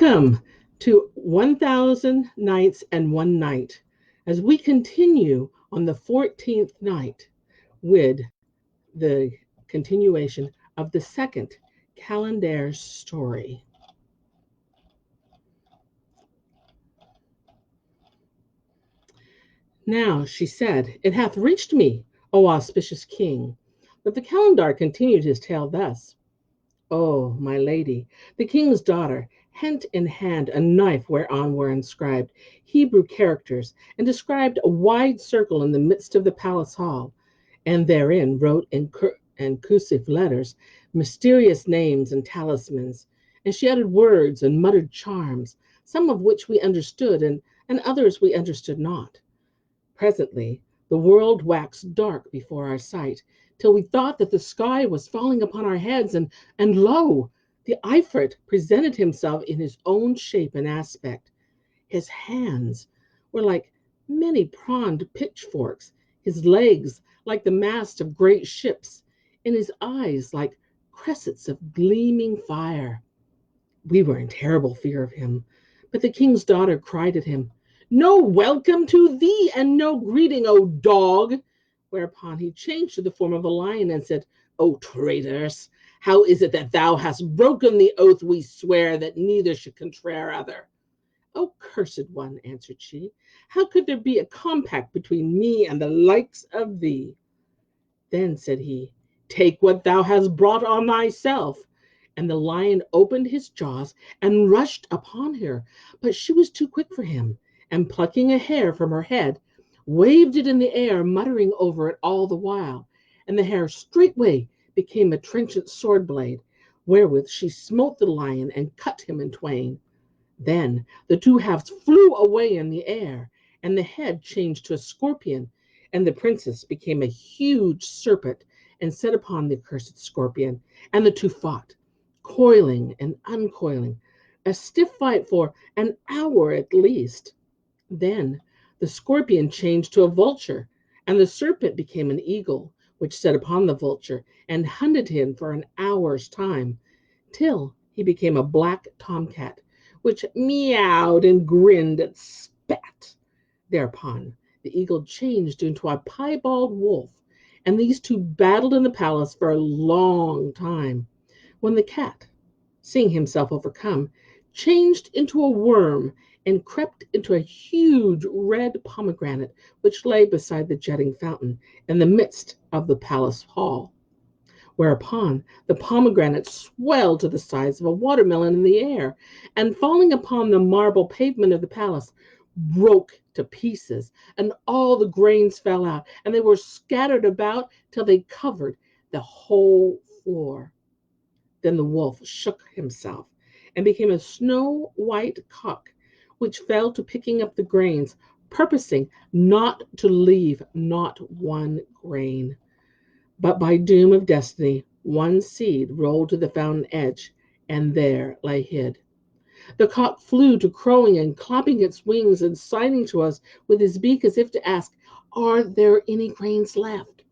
Welcome to 1000 Nights and One Night as we continue on the 14th night with the continuation of the second Kalandar story. Now, she said, it hath reached me, O auspicious king. But the Kalandar continued his tale thus. O, my lady, the king's daughter, hent in hand a knife whereon were inscribed Hebrew characters, and described a wide circle in the midst of the palace hall, and therein wrote in cursive letters mysterious names and talismans, and she uttered words and muttered charms, some of which we understood, and others we understood not. Presently the world waxed dark before our sight, till we thought that the sky was falling upon our heads, and lo, the Ifrit presented himself in his own shape and aspect. His hands were like many pronged pitchforks, his legs like the masts of great ships, and his eyes like cressets of gleaming fire. We were in terrible fear of him, but the king's daughter cried at him, No welcome to thee, and no greeting, O dog! Whereupon he changed to the form of a lion and said, O traitors, how is it that thou hast broken the oath we swear that neither should contraire other? O cursed one, answered she, how could there be a compact between me and the likes of thee? Then said he, Take what thou hast brought on thyself. And the lion opened his jaws and rushed upon her, but she was too quick for him, and plucking a hair from her head, waved it in the air, muttering over it all the while, and the hair straightway became a trenchant sword blade, wherewith she smote the lion and cut him in twain. Then the two halves flew away in the air, and the head changed to a scorpion, and the princess became a huge serpent and set upon the accursed scorpion, and the two fought, coiling and uncoiling, a stiff fight for an hour at least. Then the scorpion changed to a vulture, and the serpent became an eagle, which set upon the vulture and hunted him for an hour's time, till he became a black tomcat, which meowed and grinned and spat. Thereupon the eagle changed into a piebald wolf, and these two battled in the palace for a long time, when the cat, seeing himself overcome, changed into a worm and crept into a huge red pomegranate which lay beside the jetting fountain in the midst of the palace hall. Whereupon the pomegranate swelled to the size of a watermelon in the air, and falling upon the marble pavement of the palace, broke to pieces, and all the grains fell out, and they were scattered about till they covered the whole floor. Then the wolf shook himself and became a snow white cock, which fell to picking up the grains, purposing not to leave not one grain. But by doom of destiny, one seed rolled to the fountain edge, and there lay hid. The cock flew to crowing and clapping its wings and signing to us with his beak as if to ask, Are there any grains left?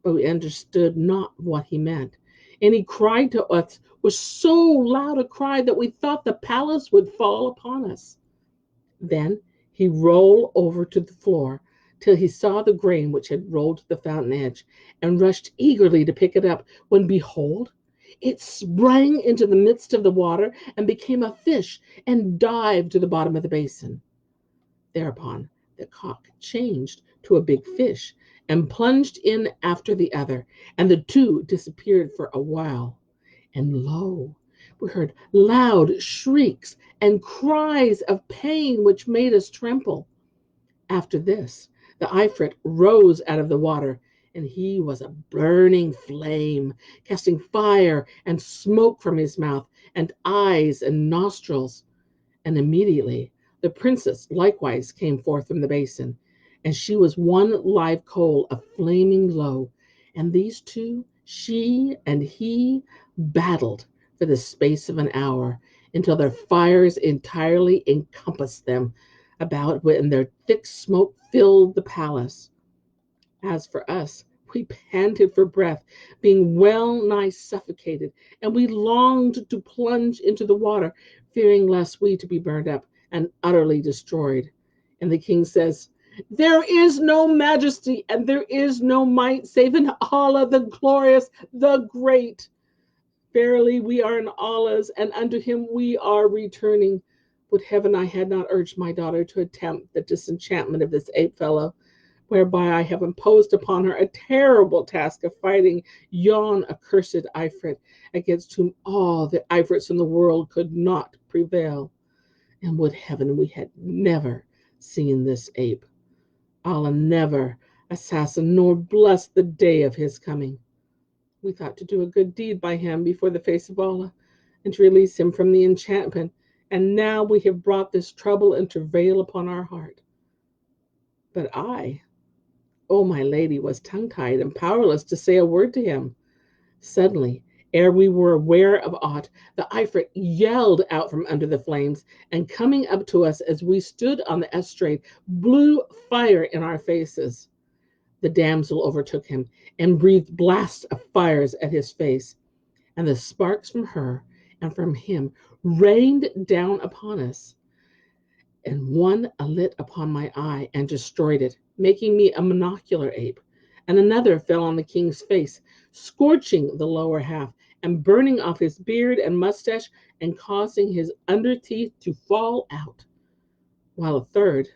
But we understood not what he meant. And he cried to us with so loud a cry that we thought the palace would fall upon us. Then he rolled over to the floor till he saw the grain which had rolled to the fountain edge, and rushed eagerly to pick it up, when behold, it sprang into the midst of the water and became a fish and dived to the bottom of the basin. Thereupon the cock changed to a big fish and plunged in after the other, and the two disappeared for a while. And lo, we heard loud shrieks and cries of pain which made us tremble. After this, the Ifrit rose out of the water, and he was a burning flame, casting fire and smoke from his mouth and eyes and nostrils. And immediately the princess likewise came forth from the basin, and she was one live coal of flaming low. And these two, she and he, battled for the space of an hour, until their fires entirely encompassed them about, and their thick smoke filled the palace. As for us, we panted for breath, being well nigh suffocated, and we longed to plunge into the water, fearing lest we to be burned up and utterly destroyed. And the king says, there is no majesty and there is no might save in Allah, the glorious, the great. Verily, we are in Allah's, and unto him we are returning. Would heaven I had not urged my daughter to attempt the disenchantment of this ape fellow, whereby I have imposed upon her a terrible task of fighting yon accursed Ifrit, against whom all the Ifrits in the world could not prevail. And would heaven we had never seen this ape. Allah never assassin nor bless the day of his coming. We thought to do a good deed by him before the face of Allah, and to release him from the enchantment, and now we have brought this trouble and travail upon our heart. But I, oh my lady, was tongue-tied and powerless to say a word to him. Suddenly, ere we were aware of aught, the Ifrit yelled out from under the flames, and coming up to us as we stood on the estrade, blew fire in our faces. The damsel overtook him and breathed blasts of fires at his face, and the sparks from her and from him rained down upon us, and one alit upon my eye and destroyed it, making me a monocular ape, and another fell on the king's face, scorching the lower half and burning off his beard and mustache and causing his underteeth to fall out, while a third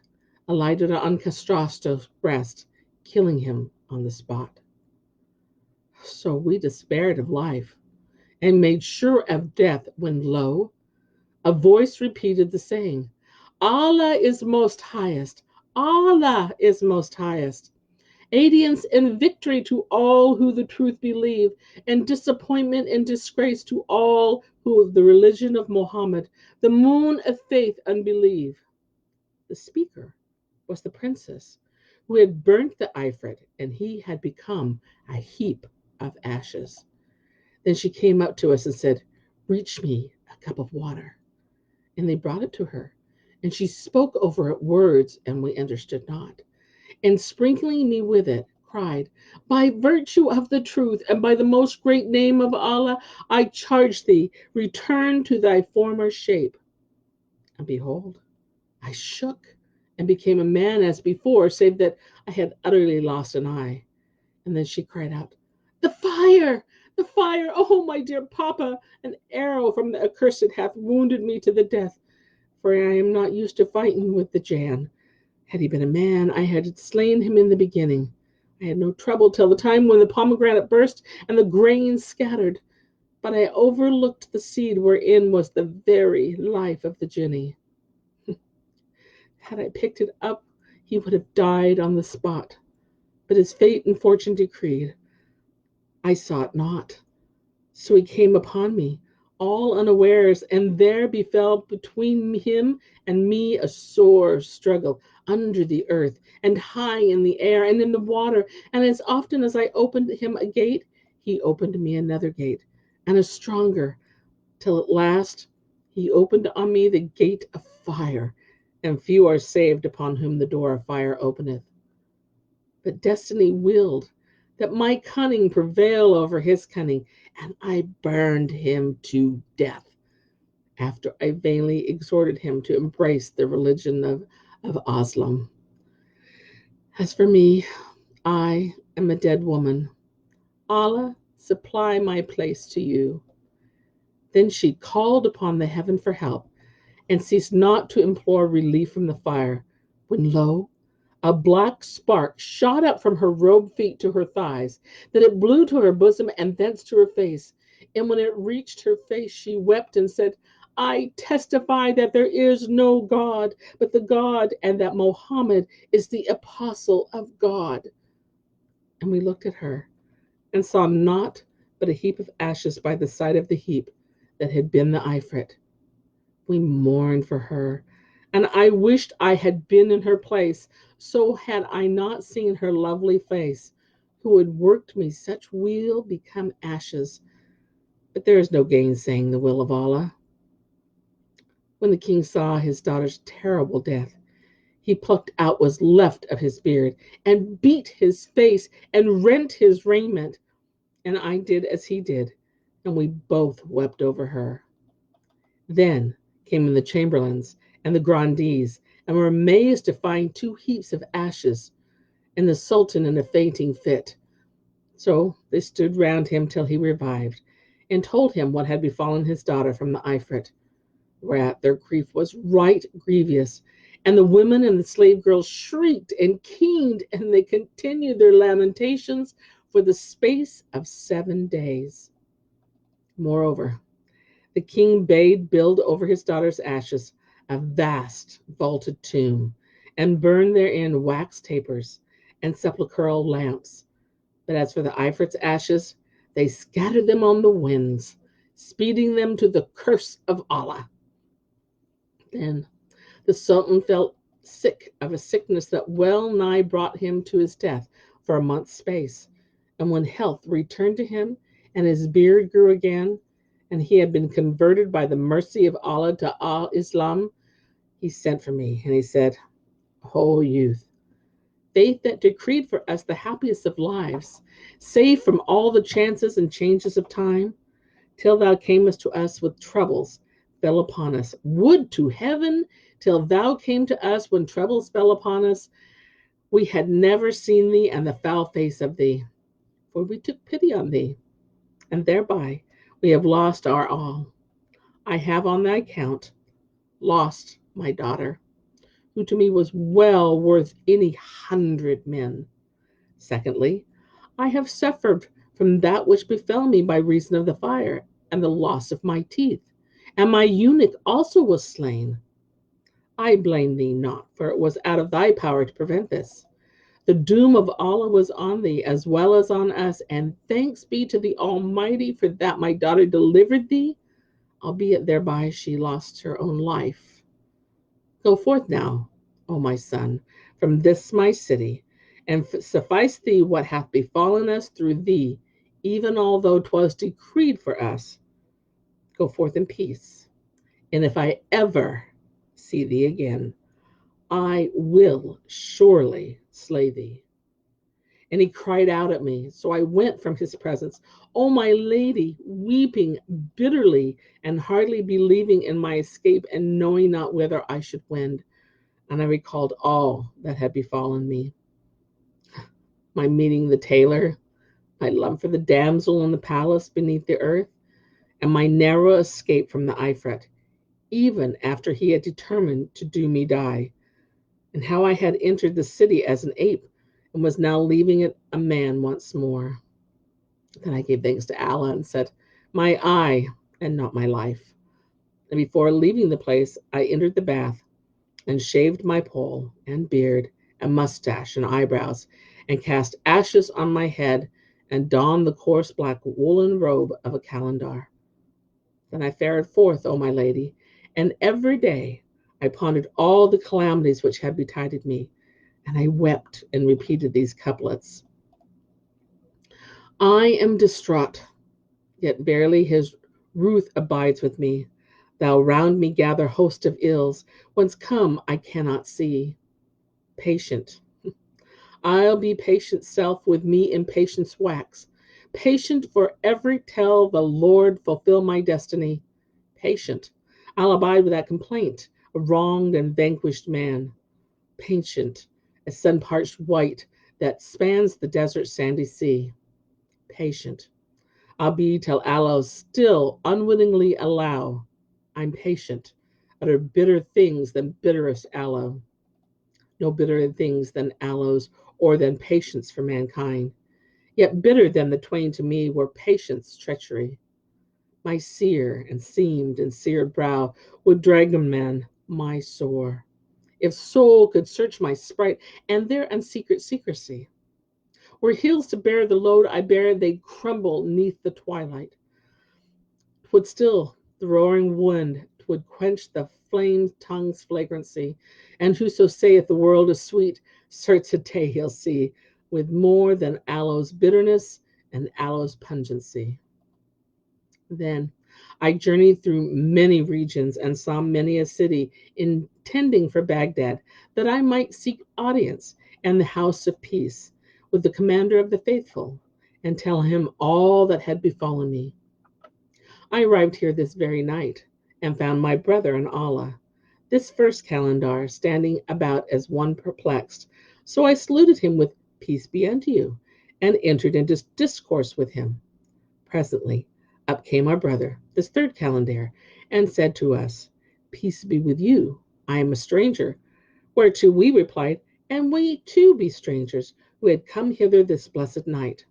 alighted on Castrasto's breast, killing him on the spot. So we despaired of life and made sure of death when, lo, a voice repeated the saying, Allah is most highest, Allah is most highest. Adience and victory to all who the truth believe, and disappointment and disgrace to all who of the religion of Mohammed, the moon of faith, unbelieve. The speaker was the princess, who had burnt the Ifrit, and he had become a heap of ashes. Then she came up to us and said, reach me a cup of water. And they brought it to her, and she spoke over it words, and we understood not. And sprinkling me with it, cried, by virtue of the truth, and by the most great name of Allah, I charge thee, return to thy former shape. And behold, I shook and became a man as before, save that I had utterly lost an eye. And then she cried out, the fire! The fire! Oh, my dear papa, an arrow from the accursed hath wounded me to the death, for I am not used to fighting with the Jan. Had he been a man, I had slain him in the beginning. I had no trouble till the time when the pomegranate burst and the grain scattered, but I overlooked the seed wherein was the very life of the Jinni. Had I picked it up, he would have died on the spot. But his fate and fortune decreed, I saw it not. So he came upon me, all unawares, and there befell between him and me a sore struggle under the earth, and high in the air, and in the water. And as often as I opened him a gate, he opened me another gate, and a stronger, till at last he opened on me the gate of fire, and few are saved upon whom the door of fire openeth. But destiny willed that my cunning prevail over his cunning, and I burned him to death, after I vainly exhorted him to embrace the religion of Islam. As for me, I am a dead woman. Allah supply my place to you. Then she called upon the heaven for help, and ceased not to implore relief from the fire, when lo, a black spark shot up from her robed feet to her thighs, that it blew to her bosom and thence to her face. And when it reached her face, she wept and said, I testify that there is no God but the God, and that Mohammed is the apostle of God. And we looked at her and saw naught but a heap of ashes by the side of the heap that had been the Ifrit. We mourned for her, and I wished I had been in her place, so had I not seen her lovely face, who had worked me such weal become ashes. But there is no gainsaying the will of Allah. When the king saw his daughter's terrible death, he plucked out what was left of his beard, and beat his face, and rent his raiment. And I did as he did, and we both wept over her. Then Came in the chamberlains and the grandees, and were amazed to find two heaps of ashes, and the sultan in a fainting fit. So they stood round him till he revived, and told him what had befallen his daughter from the Ifrit, whereat their grief was right grievous. And the women and the slave girls shrieked and keened, and they continued their lamentations for the space of 7 days. Moreover, the king bade build over his daughter's ashes a vast vaulted tomb, and burn therein wax tapers and sepulchral lamps. But as for the Ifrit's ashes, they scattered them on the winds, speeding them to the curse of Allah. Then the Sultan felt sick of a sickness that well nigh brought him to his death for a month's space. And when health returned to him, and his beard grew again, and he had been converted by the mercy of Allah to Al Islam, he sent for me, and he said, O youth, fate that decreed for us the happiest of lives, safe from all the chances and changes of time, till thou camest to us with troubles fell upon us. Would to heaven, till thou came to us when troubles fell upon us, we had never seen thee and the foul face of thee. For we took pity on thee, and thereby we have lost our all. I have on thy account lost my daughter, who to me was well worth any 100 men. Secondly, I have suffered from that which befell me by reason of the fire, and the loss of my teeth, and my eunuch also was slain. I blame thee not, for it was out of thy power to prevent this. The doom of Allah was on thee as well as on us, and thanks be to the Almighty for that my daughter delivered thee, albeit thereby she lost her own life. Go forth now, O my son, from this my city, and suffice thee what hath befallen us through thee, even although 'twas decreed for us. Go forth in peace, and if I ever see thee again, I will surely slay thee. And he cried out at me, so I went from his presence, O my lady, weeping bitterly, and hardly believing in my escape, and knowing not whither I should wend. And I recalled all that had befallen me, my meeting the tailor, my love for the damsel in the palace beneath the earth, and my narrow escape from the Ifrit, even after he had determined to do me die, and how I had entered the city as an ape, and was now leaving it a man once more. Then I gave thanks to Allah and said, My eye and not my life. And before leaving the place, I entered the bath and shaved my poll and beard and mustache and eyebrows, and cast ashes on my head, and donned the coarse black woolen robe of a Kalandar. Then I fared forth, O my lady, and every day I pondered all the calamities which had betided me, and I wept and repeated these couplets. I am distraught, yet verily his ruth abides with me. Thou round me gather host of ills, whence come I cannot see. Patient, I'll be patient self with me in patience wax. Patient for every tell the Lord fulfill my destiny. Patient, I'll abide without complaint, a wronged and vanquished man. Patient, as sun parched white that spans the desert sandy sea. Patient, I'll be till aloes still unwittingly allow. I'm patient, utter bitter things than bitterest aloe. No bitterer things than aloes or than patience for mankind. Yet bitter than the twain to me were patience, treachery. My sear and seamed and seared brow would dragoman my sore. If soul could search my sprite and their unsecret secrecy, were hills to bear the load I bear, they'd crumble neath the twilight. 'Twould still the roaring wind, 'twould quench the flame tongue's flagrancy, and whoso saith the world is sweet, certes a day he'll see, with more than aloe's bitterness and aloe's pungency. Then I journeyed through many regions and saw many a city, intending for Baghdad, that I might seek audience and the house of peace with the commander of the faithful, and tell him all that had befallen me. I arrived here this very night, and found my brother and Allah, this first Kalandar, standing about as one perplexed. So I saluted him with peace be unto you, and entered into discourse with him. Presently up came our brother, this third Kalandar, and said to us, Peace be with you, I am a stranger. Whereto we replied, And we too be strangers, who had come hither this blessed night.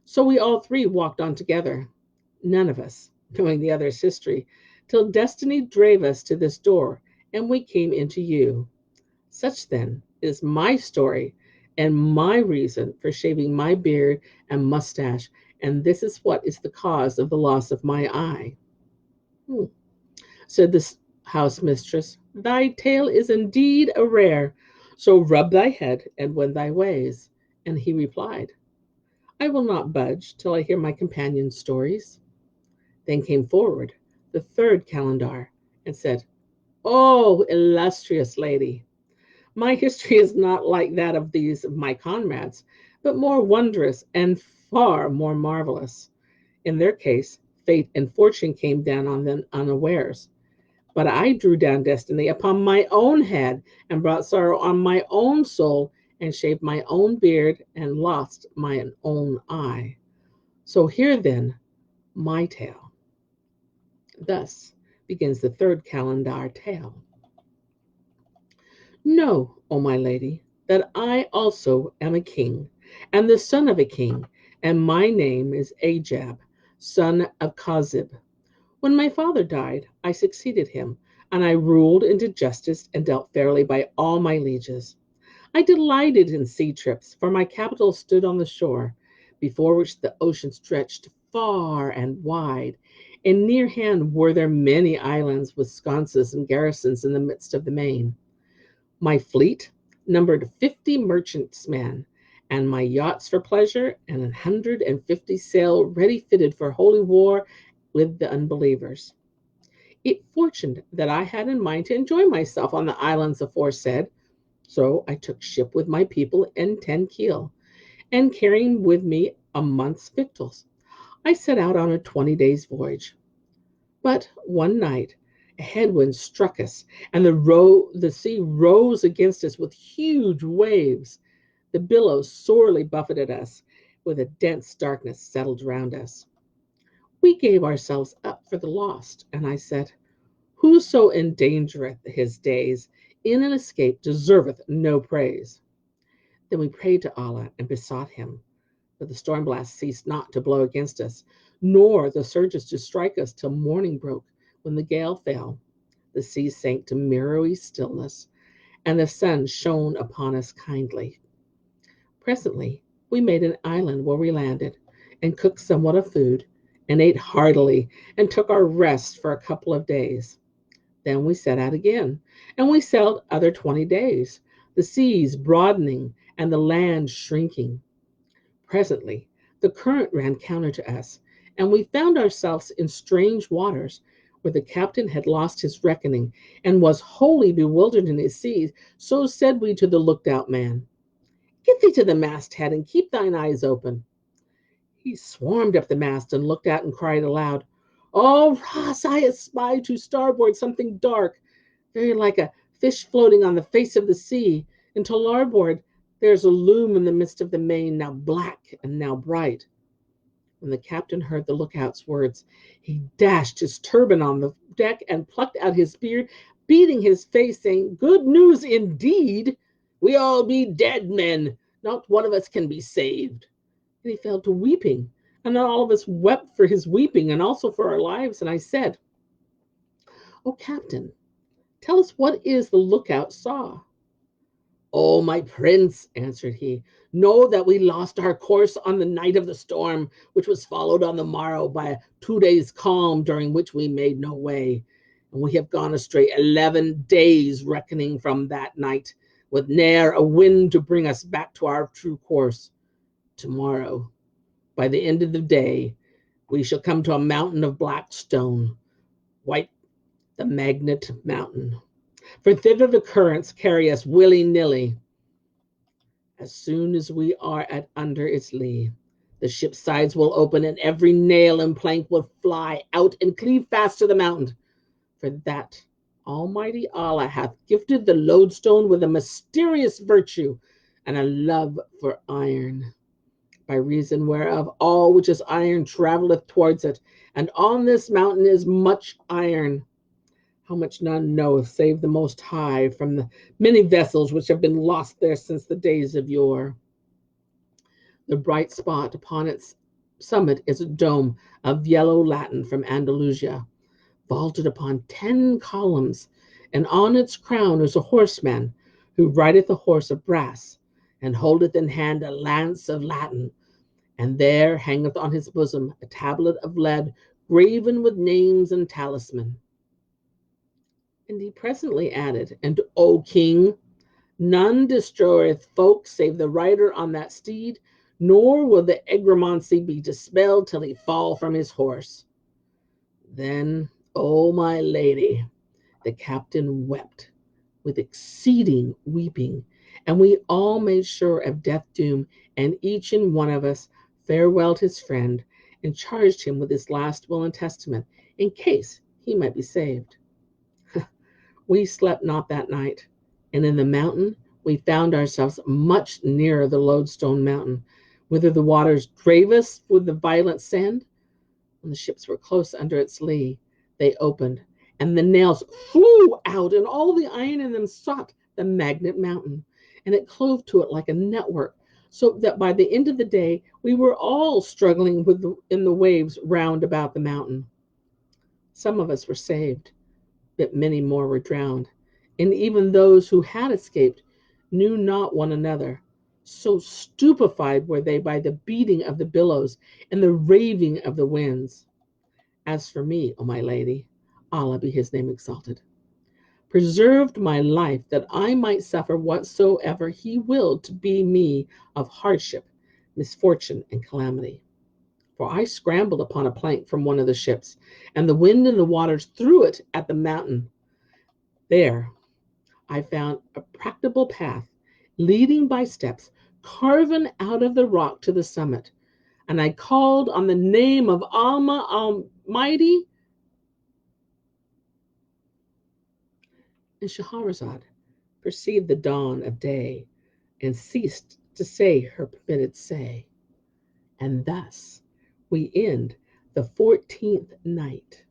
So we all three walked on together, none of us knowing the other's history, till destiny drave us to this door, and we came into you. Such then is my story and my reason for shaving my beard and mustache, and this is what is the cause of the loss of my eye. Hmm, said the house mistress, thy tale is indeed a rare, so rub thy head and wend thy ways. And he replied, I will not budge till I hear my companion's stories. Then came forward the third Kalandar and said, O illustrious lady, my history is not like that of these my comrades, but more wondrous and far more marvelous. In their case, fate and fortune came down on them unawares. But I drew down destiny upon my own head and brought sorrow on my own soul and shaved my own beard and lost my own eye. So hear then my tale. Thus begins the third Kalandar tale. Know, O my lady, that I also am a king, and the son of a king, and my name is Ajab, son of Kazib. When my father died, I succeeded him, and I ruled and did justice and dealt fairly by all my lieges. I delighted in sea trips, for my capital stood on the shore, before which the ocean stretched far and wide, and near hand were there many islands with sconces and garrisons in the midst of the main. My fleet numbered 50 merchantmen, and my yachts for pleasure, and 150 sail ready fitted for holy war with the unbelievers. It fortuned that I had in mind to enjoy myself on the islands aforesaid, so I took ship with my people in 10 keel, and carrying with me a month's victuals, I set out on a 20 days' voyage. But one night a headwind struck us, and the sea rose against us with huge waves. The billows sorely buffeted us, with a dense darkness settled round us. We gave ourselves up for the lost, and I said, Whoso endangereth his days in an escape deserveth no praise. Then we prayed to Allah and besought him, but the storm blast ceased not to blow against us, nor the surges to strike us till morning broke, when the gale fell. The sea sank to mirrory stillness, and the sun shone upon us kindly. Presently we made an island where we landed, and cooked somewhat of food, and ate heartily, and took our rest for a couple of days. Then we set out again, and we sailed other 20 days, the seas broadening and the land shrinking. Presently the current ran counter to us, and we found ourselves in strange waters, where the captain had lost his reckoning, and was wholly bewildered in his seas. So said we to the looked out man, Get thee to the masthead, and keep thine eyes open. He swarmed up the mast, and looked out, and cried aloud, Oh, Ross, I espy to starboard something dark, very like a fish floating on the face of the sea, and to larboard there's a loom in the midst of the main, now black and now bright. When the captain heard the lookout's words, he dashed his turban on the deck and plucked out his beard, beating his face, saying, Good news indeed! We all be dead men, not one of us can be saved. And he fell to weeping, and then all of us wept for his weeping and also for our lives. And I said, O captain, tell us what is the lookout saw. Oh, my prince, answered he, know that we lost our course on the night of the storm, which was followed on the morrow by a 2 days' calm, during which we made no way. And we have gone astray 11 days, reckoning from that night, with ne'er a wind to bring us back to our true course. Tomorrow, by the end of the day, we shall come to a mountain of black stone, white the magnet mountain. For thither the currents carry us willy-nilly. As soon as we are at under its lee, the ship's sides will open, and every nail and plank will fly out and cleave fast to the mountain. For that Almighty Allah hath gifted the lodestone with a mysterious virtue and a love for iron, by reason whereof all which is iron travelleth towards it, and on this mountain is much iron, how much none knoweth save the Most High, from the many vessels which have been lost there since the days of yore. The bright spot upon its summit is a dome of yellow latten from Andalusia, vaulted upon 10 columns, and on its crown is a horseman, who rideth a horse of brass, and holdeth in hand a lance of latten, and there hangeth on his bosom a tablet of lead, graven with names and talisman. And he presently added, And, O king, none destroyeth folk save the rider on that steed, nor will the egromancy be dispelled till he fall from his horse. Then, O my lady, the captain wept with exceeding weeping, and we all made sure of death doom, and each and one of us farewelled his friend, and charged him with his last will and testament, in case he might be saved. We slept not that night, and in the mountain we found ourselves much nearer the lodestone mountain, whither the waters drave us with the violent sand. When the ships were close under its lee, they opened, and the nails flew out, and all the iron in them sought the magnet mountain, and it clove to it like a network, so that by the end of the day we were all struggling in the waves round about the mountain. Some of us were saved, but many more were drowned, and even those who had escaped knew not one another. So stupefied were they by the beating of the billows and the raving of the winds. As for me, O my lady, Allah be his name exalted, preserved my life that I might suffer whatsoever he willed to be me of hardship, misfortune, and calamity. For I scrambled upon a plank from one of the ships, and the wind and the waters threw it at the mountain. There I found a practicable path, leading by steps, carven out of the rock to the summit, and I called on the name of Allah Almighty, and Shahrazad perceived the dawn of day and ceased to say her permitted say. And thus we end the 14th night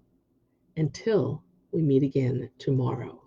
until we meet again tomorrow.